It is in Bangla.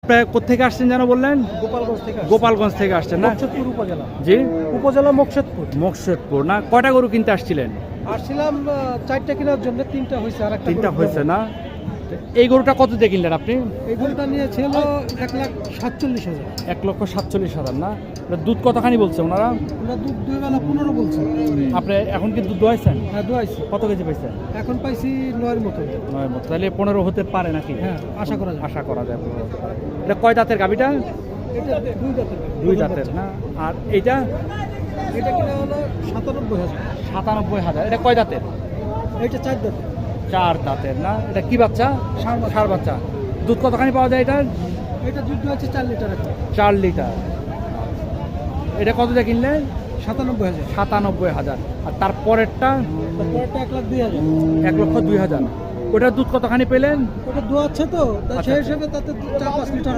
আপনি কোত্থেকে আসছেন যেন বললেন? গোপালগঞ্জ থেকে গোপালগঞ্জ থেকে আসছেন না? মোকশেদপুর উপজেলা। জি, উপজেলা মোকশেদপুর। মোকশেদপুর না? কয়টা গরু কিনতে আসছিলেন? আসছিলাম 4টা কেনার জন্য, 3টা হয়েছে আর একটা 3টা হয়েছে না? এই গরুটা কত দিয়ে কিনলেন আপনি? এই গরুটা নিয়েছিল 1,47,000। 1,47,000 না? এটা দুধ কতখানি বলছে ওনারা? আমরা দুধ 2 বেলা 15 বলছি। আপনি এখন কি দুধ দোয়াইছেন? হ্যাঁ দোয়াইছি। কত কেজি পাইছেন? এখন পাইছি 9-এর মতো। 9 মতো, তাহলে 15 হতে পারে নাকি? হ্যাঁ আশা করা যায়। আশা করা যায় 15 হতে পারে। এটা কয় দাঁতের গাভিটা? এটা 2 দাঁতের। 2 দাঁতের না? আর এইটা? এটা কিনা হলো 97,000। 97,000। এটা কয় দাঁতের? এটা 4 দাঁতের। 4 দাঁতের না? এটা কি বাচ্চা? ষাঁড় বাচ্চা। দুধ কতখানি পাওয়া যায় এটার? এটা দুধ হচ্ছে 4 লিটার এখন। 4 লিটার। এটা কত দিয়ে কিনলেন? 97,000। 97,000। আর তারপরেরটা? তারপরটা 1,02,000। 1,02,000। ওটার দুধ কতখানি পেলেন? ওটা দোয়াচ্ছে তো, তা আচ্ছা, সেই আচ্ছা। হিসেবে তাতে 4-5 লিটার